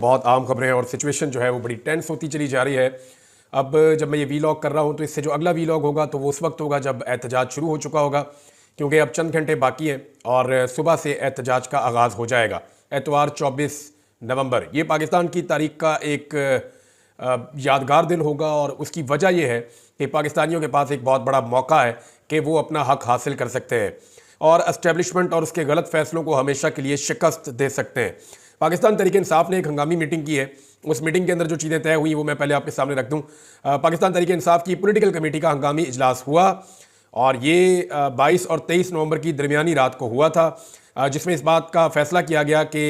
बहुत आम खबरें हैं और सिचुएशन जो है वो बड़ी टेंस होती चली जा रही है। अब जब मैं ये वीलॉग कर रहा हूँ तो इससे जो अगला वीलॉग होगा तो वो उस वक्त होगा जब एहतजाज शुरू हो चुका होगा, क्योंकि अब चंद घंटे बाकी हैं और सुबह से एहतजाज का आगाज़ हो जाएगा। एतवार 24 नवंबर ये पाकिस्तान की तारीख का एक यादगार दिन होगा और उसकी वजह यह है कि पाकिस्तानियों के पास एक बहुत बड़ा मौका है कि वो अपना हक हासिल कर सकते हैं और एस्टेब्लिशमेंट और उसके गलत फैसलों को हमेशा के लिए शिकस्त दे सकते हैं। पाकिस्तान तहरीक इंसाफ ने एक हंगामी मीटिंग की है। उस मीटिंग के अंदर जो चीज़ें तय हुई वो मैं पहले आपके सामने रख दूं। पाकिस्तान तहरीक इंसाफ की पॉलिटिकल कमेटी का हंगामी इजलास हुआ और ये 22 और 23 नवंबर की दरमियानी रात को हुआ था, जिसमें इस बात का फैसला किया गया कि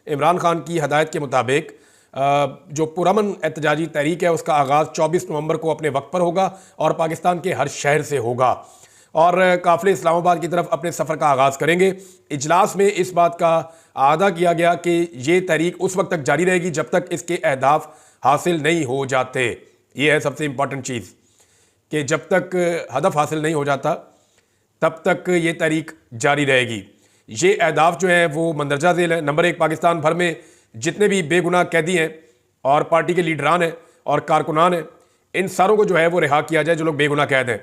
इमरान खान की हदायत के मुताबिक जो पुरअमन एहतजाजी तहरीक है उसका आगाज़ 24 नवंबर को अपने वक्त पर होगा और पाकिस्तान के हर शहर से होगा और काफ़िले इस्लामाबाद की तरफ अपने सफ़र का आगाज़ करेंगे। इजलास में इस बात का आदा किया गया कि ये तहरीक उस वक्त तक जारी रहेगी जब तक इसके अहदाफ हासिल नहीं हो जाते। ये है सबसे इम्पॉर्टेंट चीज़ कि जब तक हदफ हासिल नहीं हो जाता तब तक ये तहरीक जारी रहेगी। ये अहदाफ जो है वो मंदरजा झेल है। नंबर 1, पाकिस्तान भर में जितने भी बेगुनाह कैदी हैं और पार्टी के लीडरान हैं और कारकुनान हैं, इन सारों को जो है वो रिहा किया जाए जो लोग बेगुनाह कैद हैं।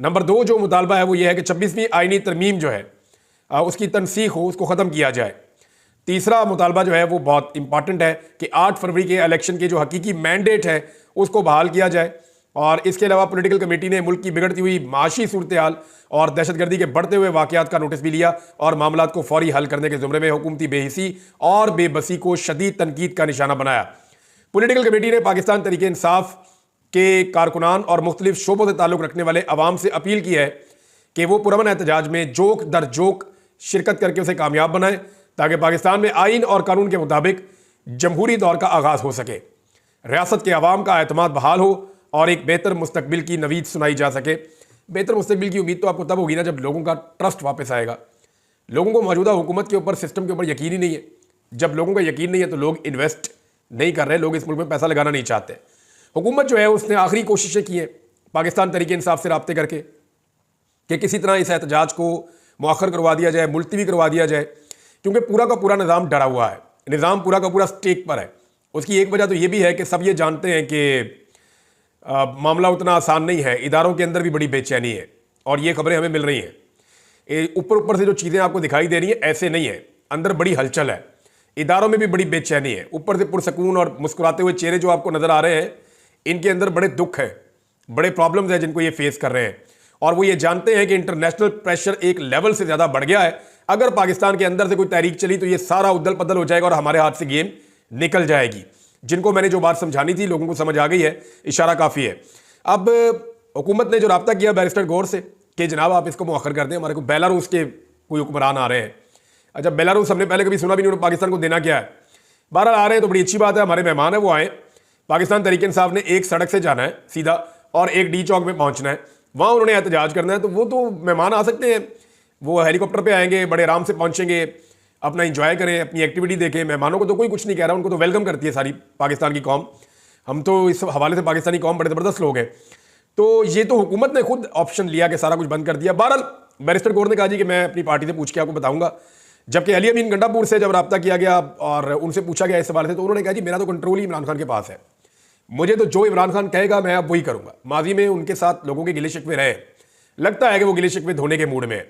नंबर 2 जो मुतालबा है वो ये है कि 26वीं आईनी तरमीम जो है उसकी तनसीख हो, उसको ख़त्म किया जाए। तीसरा मुतालबा जो है वो बहुत इंपॉर्टेंट है कि 8 फरवरी के इलेक्शन के जो हकीकी मैंडेट है उसको बहाल किया जाए और इसके अलावा पॉलिटिकल कमेटी ने मुल्क की बिगड़ती हुई माशी सूरत हाल और दहशतगर्दी के बढ़ते हुए वाक़यात का नोटिस भी लिया और मामलात को फौरी हल करने के ज़ुमरे में हुकूमती बेहिसी और बेबसी को शदीद तनकीद का निशाना बनाया। पॉलिटिकल कमेटी ने पाकिस्तान तहरीक इंसाफ के कारकुनान और मुख्तलिफ शोबों से ताल्लुक़ रखने वाले अवाम से अपील की है कि वो पुरअमन एहतजाज में जोक दर जोक शिरकत करके उसे कामयाब बनाएं ताकि पाकिस्तान में आइन और कानून के मुताबिक जमहूरी दौर का आगाज़ हो सके, रियासत के अवाम का एतमाद बहाल हो और एक बेहतर मुस्तकबिल की नवीद सुनाई जा सके। बेहतर मुस्तकबिल की उम्मीद तो आपको तब होगी ना जब लोगों का ट्रस्ट वापस आएगा। लोगों को मौजूदा हुकूमत के ऊपर, सिस्टम के ऊपर यकीन ही नहीं है। जब लोगों का यकीन नहीं है तो लोग इन्वेस्ट नहीं कर रहे, लोग इस मुल्क में पैसा लगाना नहीं चाहते। हुकूमत जो है उसने आखिरी कोशिशें की हैं पाकिस्तान तहरीक इंसाफ से रब्ते करके कि किसी तरह इस एहतजाज को मौखर करवा दिया जाए, मुलतवी करवा दिया जाए, क्योंकि पूरा का पूरा निज़ाम डरा हुआ है। निज़ाम पूरा का पूरा स्टेक पर है। उसकी एक वजह तो ये भी है कि सब ये जानते हैं कि मामला उतना आसान नहीं है, इदारों के अंदर भी बड़ी बेचैनी है और ये खबरें हमें मिल रही हैं। ऊपर ऊपर से जो चीज़ें आपको दिखाई दे रही हैं ऐसे नहीं है, अंदर बड़ी हलचल है, इदारों में भी बड़ी बेचैनी है। ऊपर से पुरसकून और मुस्कुराते हुए चेहरे जो आपको नज़र आ रहे हैं, इनके अंदर बड़े दुख हैं, बड़े प्रॉब्लम्स हैं जिनको ये फेस कर रहे हैं और वो ये जानते हैं कि इंटरनेशनल प्रेशर एक लेवल से ज़्यादा बढ़ गया है। अगर पाकिस्तान के अंदर से कोई तहरीक चली तो ये सारा उदल पदल हो जाएगा और हमारे हाथ से गेम निकल जाएगी। जिनको मैंने जो बात समझानी थी लोगों को समझ आ गई है, इशारा काफ़ी है। अब हुकूमत ने जो रब्ता किया बैरिस्टर गौर से कि जनाब आप इसको मुअख्खर कर दें, हमारे को बेलारूस के कोई हुक्मरान आ रहे हैं। अच्छा, बेलारूस हमने पहले कभी सुना भी नहीं, पाकिस्तान को देना क्या है। बहरहाल आ रहे हैं तो बड़ी अच्छी बात है, हमारे मेहमान है वो आए। पाकिस्तान तहरीक इंसाफ ने एक सड़क से जाना है सीधा और एक डी चौक में पहुंचना है, वहाँ उन्होंने एहतजाज करना है। तो वो तो मेहमान आ सकते हैं, वो हेलीकॉप्टर पे आएंगे, बड़े आराम से पहुंचेंगे, अपना इंजॉय करें, अपनी एक्टिविटी देखें। मेहमानों को तो कोई कुछ नहीं कह रहा, उनको तो वेलकम करती है सारी पाकिस्तान की कौम। हम तो इस हवाले से पाकिस्तानी कौम बड़े ज़बरदस्त लोग हैं। तो ये तो हुकूमत ने खुद ऑप्शन लिया कि सारा कुछ बंद कर दिया। बहरहाल बैरिस्टर गौर ने कहा जी कि मैं अपनी पार्टी से पूछ के आपको बताऊंगा। जबकि अली अमीन गंडापुर से जब रब्ता किया गया और उनसे पूछा गया इस सवाल से तो उन्होंने कहा जी मेरा तो कंट्रोल ही इमरान खान के पास है, मुझे तो जो इमरान खान कहेगा मैं अब वही करूंगा। माजी में उनके साथ लोगों के गिले शिकवे रहे, लगता है कि वो गिले शिकवे धोने के मूड में है।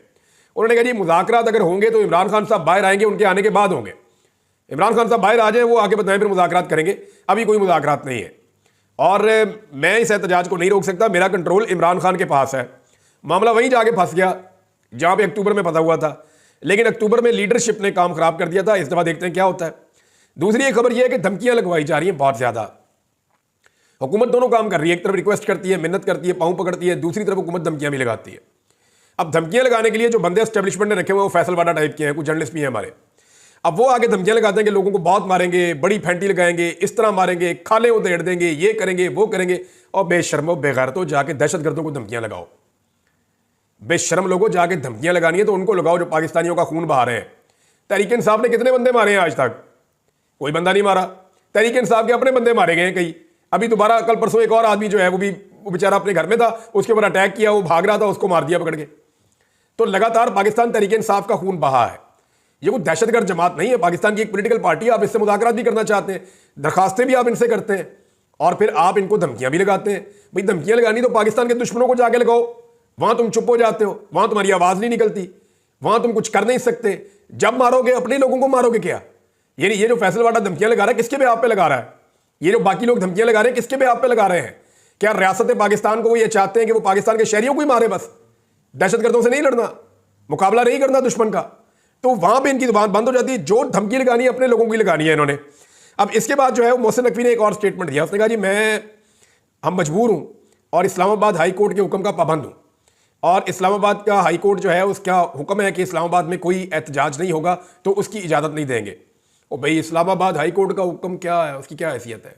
उन्होंने कहा जी मुज़ाकरात अगर होंगे तो इमरान खान साहब बाहर आएंगे, उनके आने के बाद होंगे। इमरान खान साहब बाहर आ जाए, वो आगे बताएं, फिर मुज़ाकरात करेंगे। अभी कोई मुज़ाकरात नहीं है और मैं इस एहतजाज को नहीं रोक सकता, मेरा कंट्रोल इमरान खान के पास है। मामला वहीं जाके फंस गया जहाँ पे अक्टूबर में फंसा हुआ था, लेकिन अक्टूबर में लीडरशिप ने काम खराब कर दिया था। इस दफ़ा देखते हैं क्या होता है। दूसरी एक खबर यह है कि धमकियाँ लगवाई जा रही हैं बहुत ज़्यादा। हुकूमत दोनों काम कर रही है, एक तरफ रिक्वेस्ट करती है, मिन्नत करती है, पाँव पकड़ती है, दूसरी तरफ हुकूमत धमकियाँ भी लगाती है। अब धमकियाँ लगाने के लिए जो बंदे एस्टेब्लिशमेंट ने रखे हुए वो फैसल वाडा टाइप के हैं, कुछ जर्नलिस्ट भी हैं हमारे। अब वो आगे धमकियाँ लगाते हैं कि लोगों को बहुत मारेंगे, बड़ी फैंटी लगाएंगे, इस तरह मारेंगे, खाले उधेड़ देंगे, ये करेंगे वो करेंगे। और बेशर्मो बेगैरतो जाके दहशतगर्दों को धमकियाँ लगाओ। बेशर्म लोगों जाके धमकियाँ लगानी है तो उनको लगाओ जो पाकिस्तानियों का खून बहा रहे हैं। तहरीक इंसाफ ने कितने बंदे मारे हैं आज तक? कोई बंदा नहीं मारा। तहरीक इंसाफ के अपने बंदे मारे गए हैं कई। अभी दोबारा कल परसों एक और आदमी जो है वो बेचारा अपने घर में था, उसके ऊपर अटैक किया, वो भाग रहा था, उसको मार दिया पकड़ के। तो लगातार पाकिस्तान तहरीक इंसाफ का खून बहा है। ये कोई दहशतगर्द जमात नहीं है, पाकिस्तान की एक पॉलिटिकल पार्टी है। आप इससे मुज़ाकरात भी करना चाहते हैं, दरखास्तें भी आप इनसे करते हैं और फिर आप इनको धमकियां भी लगाते हैं। भाई धमकियां लगानी तो पाकिस्तान के दुश्मनों को जाके लगाओ, वहां तुम चुप हो जाते हो, वहां तुम्हारी आवाज नहीं निकलती, वहां तुम कुछ कर नहीं सकते। जब मारोगे अपने लोगों को मारोगे क्या? यानी ये जो फैसलवाड़ा धमकियां लगा रहा है किसके बेहाव पे लगा रहा है? ये जो बाकी लोग धमकियां लगा रहे हैं किसके बेहाव पे लगा रहे हैं? क्या रियासत पाकिस्तान को वो ये चाहते हैं कि वो पाकिस्तान के शहरियों को ही मारे, बस दहशतगर्दों से नहीं लड़ना, मुकाबला नहीं करना दुश्मन का? तो वहां पे इनकी जुबान बंद हो जाती है। जो धमकी लगानी है अपने लोगों की लगानी है इन्होंने। अब इसके बाद जो है मोहसिन नकवी ने एक और स्टेटमेंट दिया। उसने कहा जी हम मजबूर हूं और इस्लामाबाद हाई कोर्ट के हुक्म का पाबंद हूं, और इस्लामाबाद का हाई कोर्ट जो है उसका हुक्म है कि इस्लामाबाद में कोई एहतजाज नहीं होगा, तो उसकी इजाजत नहीं देंगे। और भाई इस्लामाबाद हाई कोर्ट का हुक्म क्या है, उसकी क्या हैसियत है?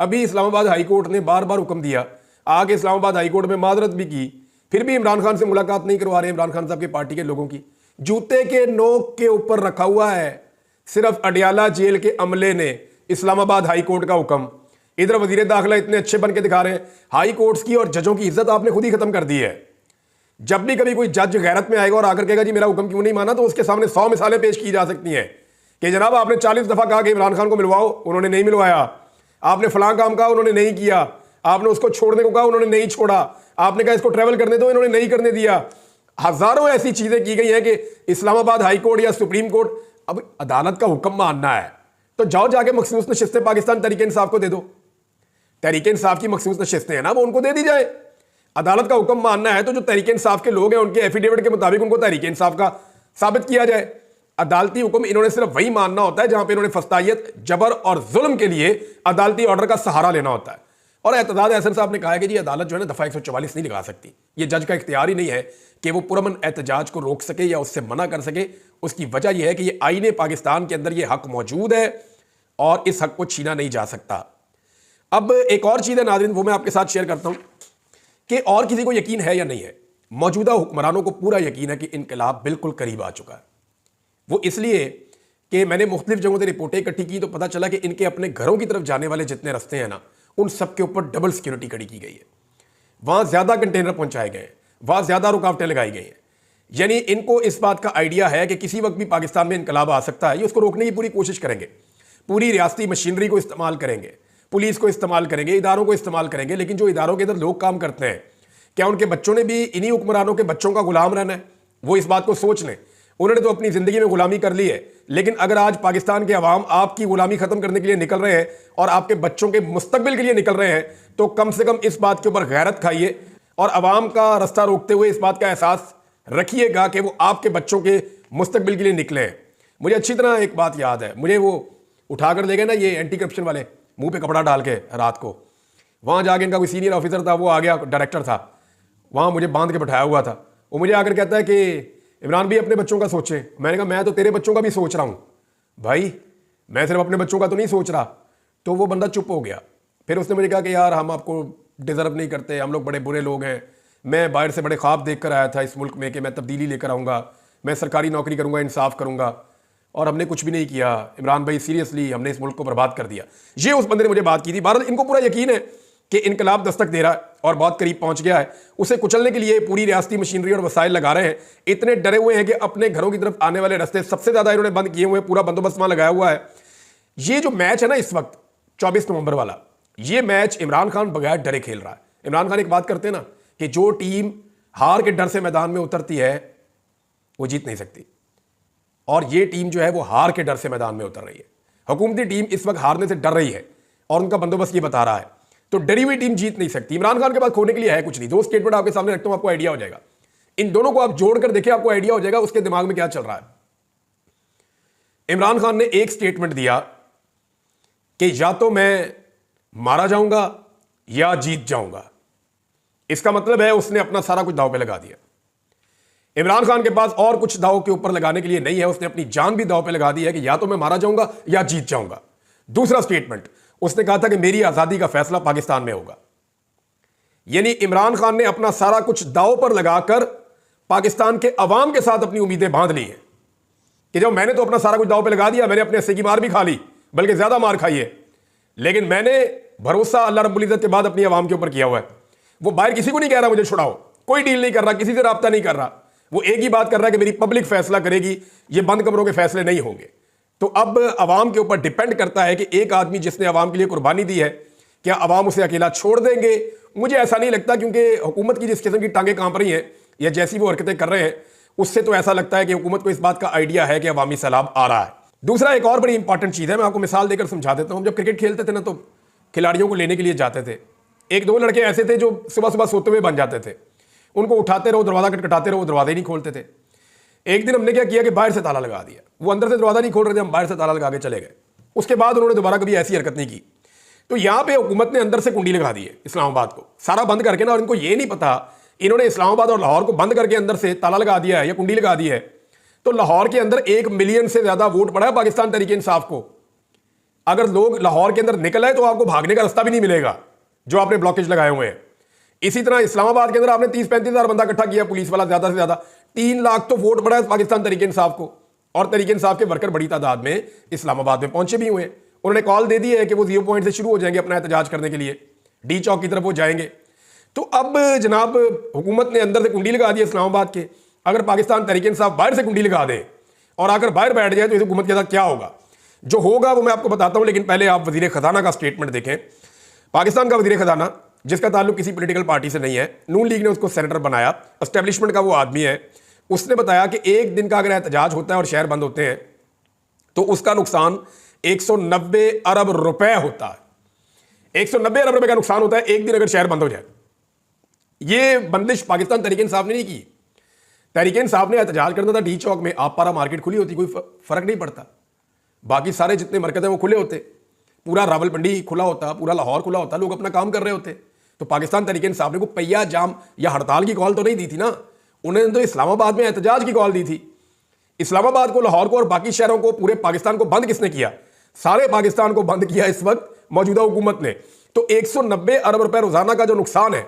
अभी इस्लामाबाद हाई कोर्ट ने बार बार हुक्म दिया, आगे इस्लामाबाद हाई कोर्ट में माजरत भी की, फिर भी इमरान खान से मुलाकात नहीं करवा रहे इमरान खान साहब की पार्टी के लोगों की। जूते के नोक के ऊपर रखा हुआ है सिर्फ अडियाला जेल के अमले ने इस्लामाबाद हाई कोर्ट का हुक्म। इधर वजीर दाखिला इतने अच्छे बन के दिखा रहे हैं। हाई कोर्ट्स की और जजों की इज्जत आपने खुद ही खत्म कर दी है। जब भी कभी कोई जज गैरत में आएगा और आकर कहेगा जी मेरा हुक्म क्यों नहीं माना, तो उसके सामने 100 मिसालें पेश की जा सकती हैं कि जनाब आपने 40 दफा कहा कि इमरान खान को मिलवाओ, उन्होंने नहीं मिलवाया। आपने फलां काम कहा, उन्होंने नहीं किया। आपने उसको छोड़ने को कहा, उन्होंने नहीं छोड़ा। आपने कहा इसको ट्रैवल करने दो, इन्होंने नहीं करने दिया। हजारों ऐसी चीजें की गई हैं कि इस्लामाबाद हाई कोर्ट या सुप्रीम कोर्ट, अब अदालत का हुक्म मानना है तो जाओ जाके मखसूस नशिस्तें पाकिस्तान तहरीक इंसाफ को दे दो। तहरीक इंसाफ की मखसूस नशिस्तें हैं ना, वो उनको दे दी जाए। अदालत का हुक्म मानना है तो जो तहरीक इंसाफ के लोग हैं उनके एफिडेविट के मुताबिक उनको तहरीक इंसाफ का साबित किया जाए। अदालती हुक्म इन्होंने सिर्फ वही मानना होता है जहां पे इन्होंने फस्तायत, जबर और जुल्म के लिए अदालती ऑर्डर का सहारा लेना होता है। और एतजाज अहसन साहब ने कहा है कि जी अदालत जो है ना दफा 144 नहीं लगा सकती। ये जज का इख्तियार ही नहीं है कि वो पुरअमन एहतजाज को रोक सके या उससे मना कर सके। उसकी वजह यह है कि ये आईने पाकिस्तान के अंदर ये हक मौजूद है और इस हक को छीना नहीं जा सकता। अब एक और चीज है नाज़रीन, वो मैं आपके साथ शेयर करता हूं कि और किसी को यकीन है या नहीं है, मौजूदा हुक्मरानों को पूरा यकीन है कि इनकलाब बिल्कुल करीब आ चुका है। वो इसलिए कि मैंने मुख्तलिफ जगहों से रिपोर्टें इकट्ठी की तो पता चला कि इनके अपने घरों की तरफ जाने वाले जितने रास्ते हैं ना, उन सब के ऊपर डबल सिक्योरिटी खड़ी की गई है। वहां ज्यादा कंटेनर पहुंचाए गए हैं, वहां ज्यादा रुकावटें लगाई गई हैं। यानी इनको इस बात का आइडिया है कि किसी वक्त भी पाकिस्तान में इनकलाब आ सकता है। ये उसको रोकने की पूरी कोशिश करेंगे, पूरी रियासती मशीनरी को इस्तेमाल करेंगे, पुलिस को इस्तेमाल करेंगे, इदारों को इस्तेमाल करेंगे। लेकिन जो इदारों के अंदर लोग काम करते हैं, क्या उनके बच्चों ने भी इन्हीं हुक्मरानों के बच्चों का गुलाम रहना है? वो इस बात को सोच लें। उन्होंने तो अपनी जिंदगी में गुलामी कर ली है, लेकिन अगर आज पाकिस्तान के अवाम आपकी गुलामी खत्म करने के लिए निकल रहे हैं और आपके बच्चों के मुस्तकबिल के लिए निकल रहे हैं, तो कम से कम इस बात के ऊपर गैरत खाइए और अवाम का रास्ता रोकते हुए इस बात का एहसास रखिएगा कि वो आपके बच्चों के मुस्तकबिल के लिए निकले हैं। मुझे अच्छी तरह एक बात याद है, मुझे वो उठाकर ले गए ना ये एंटी करप्शन वाले, मुंह पे कपड़ा डाल के रात को। वहां जाके इनका कोई सीनियर ऑफिसर था, वो आ गया, डायरेक्टर था, वहां मुझे बांध के बैठाया हुआ था। वो मुझे आकर कहता है कि इमरान भी अपने बच्चों का सोचे। मैंने कहा मैं तो तेरे बच्चों का भी सोच रहा हूं भाई, मैं सिर्फ अपने बच्चों का तो नहीं सोच रहा। तो वो बंदा चुप हो गया। फिर उसने मुझे कहा कि यार हम आपको डिजर्व नहीं करते, हम लोग बड़े बुरे लोग हैं। मैं बाहर से बड़े ख्वाब देख कर आया था इस मुल्क में कि मैं तब्दीली लेकर आऊँगा, मैं सरकारी नौकरी करूँगा, इंसाफ करूँगा, और हमने कुछ भी नहीं किया। इमरान भाई सीरियसली हमने इस मुल्क को बर्बाद कर दिया। ये उस बंदे ने मुझे बात की थी। बहरहाल इनको पूरा यकीन है कि इनकलाब दस्तक दे रहा है और बहुत करीब पहुंच गया है। उसे कुचलने के लिए पूरी रियासती मशीनरी और वसाइल लगा रहे हैं। इतने डरे हुए हैं कि अपने घरों की तरफ आने वाले रास्ते सबसे ज्यादा इन्होंने बंद किए हुए, पूरा बंदोबस्त वहां लगाया हुआ है। ये जो मैच है ना इस वक्त 24 नवंबर वाला, ये मैच इमरान खान बगैर डरे खेल रहा है। इमरान खान एक बात करते हैं ना कि जो टीम हार के डर से मैदान में उतरती है वो जीत नहीं सकती, और ये टीम जो है वो हार के डर से मैदान में उतर रही है। हुकूमती टीम इस वक्त हारने से डर रही है और उनका बंदोबस्त ये बता रहा है। तो डरी हुई टीम जीत नहीं सकती। इमरान खान के पास खोने के लिए है कुछ नहीं। दो स्टेटमेंट आपके सामने रखता हूं, आपको आइडिया हो जाएगा। इन दोनों को आप जोड़कर देखिए, आपको आइडिया हो जाएगा उसके दिमाग में क्या चल रहा है। इमरान खान ने एक स्टेटमेंट दिया कि या तो मैं मारा जाऊंगा या जीत जाऊंगा। इसका मतलब है उसने अपना सारा कुछ दांव पे लगा दिया। इमरान खान के पास और कुछ दांव के ऊपर लगाने के लिए नहीं है। उसने अपनी जान भी दांव पे लगा दी है कि या तो मैं मारा जाऊंगा या जीत जाऊंगा। दूसरा स्टेटमेंट उसने कहा था कि मेरी आजादी का फैसला पाकिस्तान में होगा। यानी इमरान खान ने अपना सारा कुछ दांव पर लगाकर पाकिस्तान के अवाम के साथ अपनी उम्मीदें बांध ली हैं कि जब मैंने तो अपना सारा कुछ दांव पे लगा दिया, मैंने अपने हिस्से की मार भी खा ली, बल्कि ज्यादा मार खाई है, लेकिन मैंने भरोसा अल्लाह रब्बुल इज्जत के बाद अपनी अवाम के ऊपर किया हुआ है। वो बाहर किसी को नहीं कह रहा मुझे छुड़ाओ, कोई डील नहीं कर रहा, किसी से राब्ता नहीं कर रहा। वो एक ही बात कर रहा है कि मेरी पब्लिक फैसला करेगी, ये बंद कमरों के फैसले नहीं होंगे। तो अब अवाम के ऊपर डिपेंड करता है कि एक आदमी जिसने अवाम के लिए कुर्बानी दी है, क्या अवाम उसे अकेला छोड़ देंगे? मुझे ऐसा नहीं लगता, क्योंकि हुकूमत की जिस किस्म की टांगें कांप रही हैं या जैसी वो हरकतें कर रहे हैं, उससे तो ऐसा लगता है कि हुकूमत को इस बात का आइडिया है कि अवामी सैलाब आ रहा है। दूसरा एक और बड़ी इंपॉर्टेंट चीज़ है, मैं आपको मिसाल देकर समझा देता हूँ। हम जब क्रिकेट खेलते थे ना, तो खिलाड़ियों को लेने के लिए जाते थे, एक दो लड़के ऐसे थे जो सुबह सुबह सोते हुए बन जाते थे, उनको उठाते रहो, दरवाजा खटखटाते रहो, दरवाजा ही नहीं खोलते थे। एक दिन हमने क्या किया कि बाहर से ताला लगा दिया, वो अंदर से दरवाजा नहीं खोल रहे थे, हम बाहर से ताला लगा के चले गए। उसके बाद उन्होंने दोबारा कभी ऐसी हरकत नहीं की। तो यहां पे हुकूमत ने अंदर से कुंडी लगा दी है इस्लामाबाद को सारा बंद करके ना, और इनको ये नहीं पता, इन्होंने इस्लामाबाद और लाहौर को बंद करके अंदर से ताला लगा दिया है या कुंडी लगा दी है। तो लाहौर के अंदर 1 मिलियन से ज्यादा वोट पड़ा है पाकिस्तान तहरीक इंसाफ को। अगर लोग लाहौर के अंदर निकल आए तो आपको भागने का रास्ता भी नहीं मिलेगा, जो आपने ब्लॉकेज लगाए हुए हैं। इसी तरह इस्लामाबाद के अंदर आपने 30-35 हजार बंदा इकट्ठा किया, पुलिस वाला ज्यादा से ज्यादा 3 लाख तो वोट पड़ा है पाकिस्तान तहरीक इंसाफ को, और तहरीक इंसाफ के वर्कर बड़ी तादाद में इस्लामाबाद में पहुंचे भी हुए हैं। उन्होंने कॉल दे दी है कि वो 0 पॉइंट से शुरू हो जाएंगे अपना एहतजाज करने के लिए, डी चौक की तरफ वो जाएंगे। तो अब जनाब हुकूमत ने अंदर से कुंडी लगा दी इस्लामाबाद के, अगर पाकिस्तान तहरीक इंसाफ बाहर से कुंडी लगा दे और आकर बाहर बैठ जाए तो इस हुकूमत के साथ क्या होगा? जो होगा वो मैं आपको बताता हूं, लेकिन पहले आप वजीर खजाना का स्टेटमेंट देखें। पाकिस्तान का वजीर खजाना, जिसका ताल्लुक किसी पॉलिटिकल पार्टी से नहीं है, नून लीग ने उसको सेनेटर बनाया, एस्टेब्लिशमेंट का वो आदमी है, उसने बताया कि एक दिन का अगर एहतजाज होता है और शहर बंद होते हैं तो उसका नुकसान 190 अरब रुपए होता है। 190 अरब रुपए का नुकसान होता है एक दिन अगर शहर बंद हो जाए। ये बंदिश पाकिस्तान तहरीक इंसाफ ने नहीं की। तहरीक इंसाफ ने एहतजाज करना था डी चौक में, आप पारा मार्केट खुली होती, कोई फर्क नहीं पड़ता, बाकी सारे जितने मरकज हैं वो खुले होते, पूरा रावलपिंडी खुला होता, पूरा लाहौर खुला होता, लोग अपना काम कर रहे होते। तो पाकिस्तान तहरीक इंसाफ ने को पहिया जाम या हड़ताल की कॉल तो नहीं दी थी ना, उन्होंने तो इस्लामाबाद में एहतजाज की कॉल दी थी। इस्लामाबाद को, लाहौर को और बाकी शहरों को, पूरे पाकिस्तान को बंद किसने किया? सारे पाकिस्तान को बंद किया इस वक्त मौजूदा हुकूमत ने। तो 190 अरब रुपए रोजाना का जो नुकसान है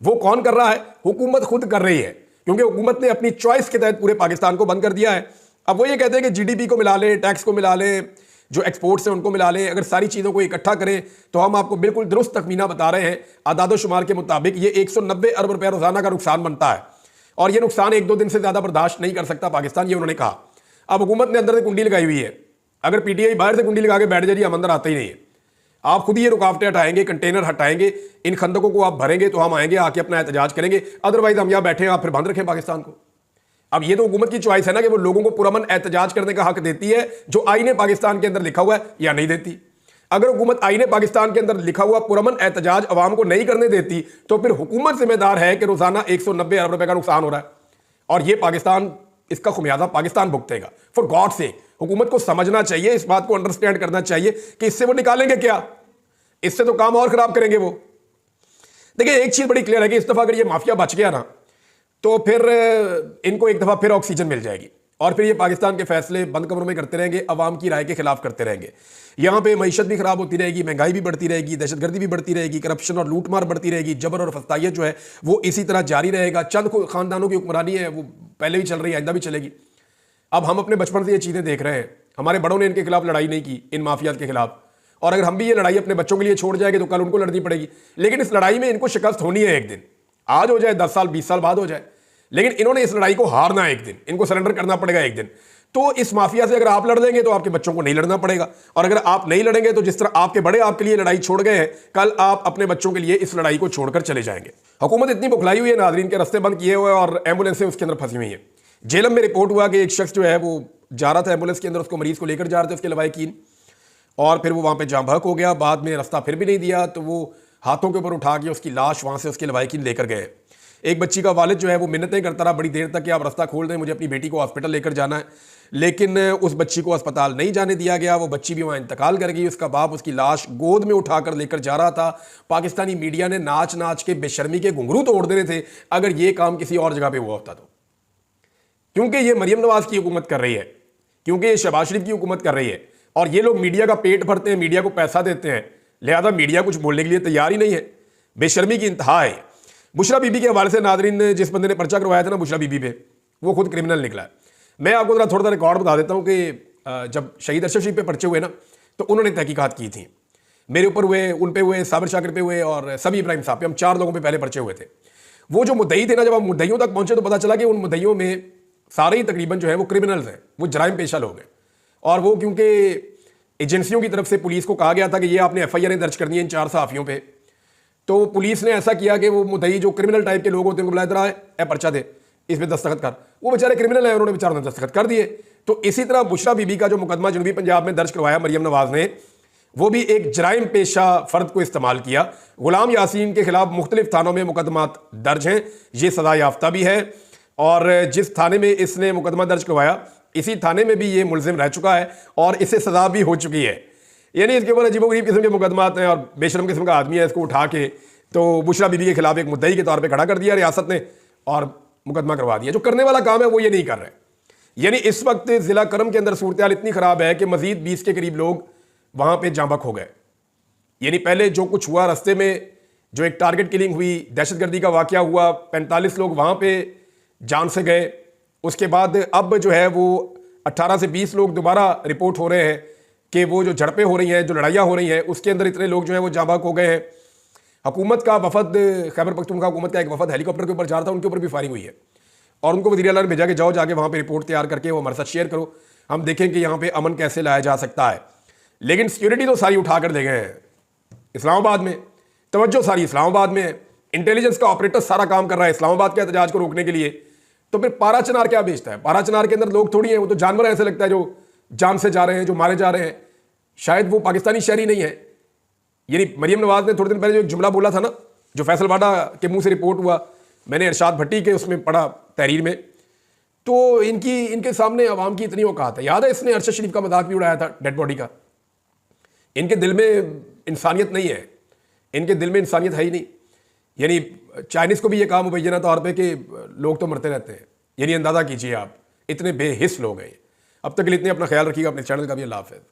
वो कौन कर रहा है? हुकूमत खुद कर रही है, क्योंकि हुकूमत ने अपनी चॉइस के तहत पूरे पाकिस्तान को बंद कर दिया है। अब वो ये कहते हैं कि जीडीपी को मिला लें, टैक्स को मिला लें, जो एक्सपोर्ट्स हैं उनको मिला लें, अगर सारी चीज़ों को इकट्ठा करें तो हम आपको बिल्कुल दुरुस्त तखमीना बता रहे हैं, आदाद शुमार के मुताबिक ये 190 अरब रुपए रोजाना का नुकसान बनता है, और ये नुकसान 1-2 दिन से ज़्यादा बर्दाश्त नहीं कर सकता पाकिस्तान, ये उन्होंने कहा। अब हुकूमत ने अंदर से कुंडी लगाई हुई है, अगर पीटीआई बाहर से कुंडी लगा के बैठ जाए हम अंदर आते ही नहीं है, आप खुद ही ये रुकावटें हटाएंगे, कंटेनर हटाएंगे, इन खंदकों को आप भरेंगे तो हम आएंगे, आके अपना एहतजाज करेंगे, अदरवाइज हम यहाँ बैठे हैं, आप फिर बंद रखें पाकिस्तान को। अब ये तो हुकूमत की चॉइस है ना कि वो लोगों को पुरअमन एहतजाज करने का हक देती है जो आईने पाकिस्तान के अंदर लिखा हुआ है, या नहीं देती। अगर हुकूमत आईने पाकिस्तान के अंदर लिखा हुआ पुरअमन एहतजाज अवाम को नहीं करने देती तो फिर हुकूमत जिम्मेदार है कि रोजाना 190 अरब रुपए का नुकसान हो रहा है, और ये पाकिस्तान, इसका खुमियाजा पाकिस्तान भुगतेगा। फॉर गॉड से हुकूमत को समझना चाहिए, इस बात को अंडरस्टैंड करना चाहिए कि इससे वो निकालेंगे क्या, इससे तो काम और खराब करेंगे वो। देखिए एक चीज बड़ी क्लियर है कि इस दफा अगर ये माफिया बच गया ना तो फिर इनको एक दफा फिर ऑक्सीजन मिल जाएगी, और फिर ये पाकिस्तान के फैसले बंद कमरों में करते रहेंगे, अवाम की राय के खिलाफ करते रहेंगे। यहाँ पे मईशत भी खराब होती रहेगी, महंगाई भी बढ़ती रहेगी, दहशतगर्दी भी बढ़ती रहेगी, करप्शन और लूटमार बढ़ती रहेगी, जबर और फस्तायत जो है वो इसी तरह जारी रहेगा। चंद खानदानों की हुक्मरानी है, वो पहले भी चल रही है, आइंदा भी चलेगी। अब हम अपने बचपन से ये चीज़ें देख रहे हैं, हमारे बड़ों ने इनके खिलाफ लड़ाई नहीं की, इन माफियात के खिलाफ, और अगर हम भी ये लड़ाई अपने बच्चों के लिए छोड़ जाएंगे तो कल उनको लड़नी पड़ेगी। लेकिन इस लड़ाई में इनको शिकस्त होनी है एक दिन, आज हो जाए, 10 साल 20 साल बाद हो जाए, लेकिन इन्होंने इस लड़ाई को हारना है एक दिन, इनको सरेंडर करना पड़ेगा एक दिन। तो इस माफिया से अगर आप लड़ लेंगे तो आपके बच्चों को नहीं लड़ना पड़ेगा, और अगर आप नहीं लड़ेंगे तो जिस तरह आपके बड़े आपके लिए लड़ाई छोड़ गए हैं, कल आप अपने बच्चों के लिए इस लड़ाई को छोड़कर चले जाएंगे। हुकूमत इतनी बुखलाई हुई है, नाजरीन के रास्ते बंद किए हुए और एम्बुलेंसें उसके अंदर फंसी हुई हैं। जेलम में रिपोर्ट हुआ कि एक शख्स जो है वो जा रहा था एम्बुलेंस के अंदर, उसको मरीज को लेकर जा रहे थे उसके लवाकिन, और फिर वो वहाँ पे जाम बहक हो गया, बाद में रास्ता फिर भी नहीं दिया तो वो हाथों के ऊपर उठा के उसकी लाश वहाँ से उसके लवाकिन लेकर गए। एक बच्ची का वालिद जो है वो मिन्नतें करता रहा बड़ी देर तक कि आप रास्ता खोल दें, मुझे अपनी बेटी को हॉस्पिटल लेकर जाना है, लेकिन उस बच्ची को अस्पताल नहीं जाने दिया गया। वो बच्ची भी वहाँ इंतकाल कर गई, उसका बाप उसकी लाश गोद में उठाकर लेकर जा रहा था। पाकिस्तानी मीडिया ने नाच नाच के बेशर्मी के घुंघरू तोड़ देने थे अगर ये काम किसी और जगह पर हुआ होता तो, क्योंकि ये मरियम नवाज की हुकूमत कर रही है, क्योंकि ये शहबाज शरीफ की हुकूमत कर रही है, और ये लोग मीडिया का पेट भरते हैं, मीडिया को पैसा देते हैं, लिहाजा मीडिया कुछ बोलने के लिए तैयार ही नहीं है। बेशर्मी की इंतहा है। बुशरा बीबी के हवाले से नादरीन ने जिस बंदे ने पर्चा करवाया था ना बुशरा बीबी पे, वो खुद क्रिमिनल निकला है। मैं आपको जरा थोड़ा सा रिकॉर्ड बता देता हूँ कि जब शहीद अरशद शरीफ पे पर्चे हुए ना तो उन्होंने तहकीकात की थी, मेरे ऊपर हुए, उन पे हुए, साबिर शाकिर पे हुए और सभी इब्राहिम साहब पे, हम 4 लोगों पे पहले पर्चे हुए थे। वो जो मुद्दई थे ना, जब हम मुद्दइयों तक पहुंचे तो पता चला कि उन मुद्दइयों में सारे ही तकरीबन जो है वो क्रिमिनल्स हैं, वो जराइम पेशा लोग हैं, और वो क्योंकि एजेंसियों की तरफ से पुलिस को कहा गया था कि ये आपने एफआईआर दर्ज करनी है इन 4 सहाफ़ियों पे, तो पुलिस ने ऐसा किया कि वो मुद्दई जो क्रिमिनल टाइप के लोग होते हैं उनको बुलाया, इधर पर्चा दे, इस पर दस्तखत कर। वो बेचारे क्रिमिनल है, उन्होंने बेचारों ने दस्तखत कर दिए। तो इसी तरह बुशरा बीबी का जो मुकदमा जनूबी पंजाब में दर्ज करवाया मरियम नवाज ने, वो भी एक जराइम पेशा फर्द को इस्तेमाल किया। गुलाम यासीन के खिलाफ मुख्तलिफ थानों में मुकदमा दर्ज हैं, ये सजा याफ्ता भी है, और जिस थाने में इसने मुकदमा दर्ज करवाया इसी थाने में भी ये मुलजिम रह चुका है और इसे सजा भी हो चुकी है। यानी इसके ऊपर अजीबोगरीब किस्म के मुकदमात हैं और बेशरम किस्म का आदमी है, इसको उठा के तो बुशरा बीबी के खिलाफ एक मुद्दई के तौर पे खड़ा कर दिया रियासत ने और मुकदमा करवा दिया। जो करने वाला काम है वो ये नहीं कर रहे। यानी इस वक्त ज़िला करम के अंदर सूरत हाल इतनी ख़राब है कि मज़ीद 20 के करीब लोग वहाँ पे जांबक हो गए। यानी पहले जो कुछ हुआ रास्ते में, जो एक टारगेट किलिंग हुई, दहशतगर्दी का वाक़या हुआ, 45 लोग वहाँ पे जान से गए। उसके बाद अब जो है वो 18 से 20 लोग दोबारा रिपोर्ट हो रहे हैं कि वो जो झड़पें हो रही हैं, जो लड़ाइयाँ हो रही हैं, उसके अंदर इतने लोग जो हैं वो जांबक हो गए हैं। हुकूमत का वफद, खैबर पख्तूनख्वा हुकूमत का एक वफद हेलीकॉप्टर के ऊपर जा रहा था, उनके ऊपर भी फायरिंग हुई है और उनको वज़ीर आला ने भेजा कि जाओ जाके वहाँ पे रिपोर्ट तैयार करके वो हमारे साथ शेयर करो, हम देखें कि यहाँ पे अमन कैसे लाया जा सकता है। लेकिन सिक्योरिटी तो सारी उठा कर दे गए हैं इस्लामाबाद में, तवज्जो सारी इस्लामाबाद में है, इंटेलिजेंस का ऑपरेटर सारा काम कर रहा है इस्लामाबाद के एहतजाज को रोकने के लिए। तो फिर पारा चनार क्या बेचता है? पारा चनार के अंदर लोग थोड़ी हैं, वो तो जानवर ऐसे लगता है जो जान से जा रहे हैं, जो मारे जा रहे हैं। शायद वो पाकिस्तानी शहरी नहीं है। यानी मरियम नवाज ने थोड़े दिन पहले जो एक जुमला बोला था ना, जो फैसल वाडा के मुंह से रिपोर्ट हुआ, मैंने इरशाद भट्टी के उसमें पढ़ा तहरीर में, तो इनके सामने अवाम की इतनी औकात है। याद है इसने अरशद शरीफ का मजाक भी उड़ाया था डेड बॉडी का। इनके दिल में इंसानियत नहीं है, इनके दिल में इंसानियत है ही नहीं। यानी चाइनीज़ को भी ये काम मुबैना तौर पे कि लोग तो मरते रहते हैं। यानी अंदाज़ा कीजिए आप, इतने बेहिस लोग हैं। अब तक के लिए इतने, अपना ख्याल रखिएगा, अपने चैनल का भी। अल्लाह हाफ़िज़।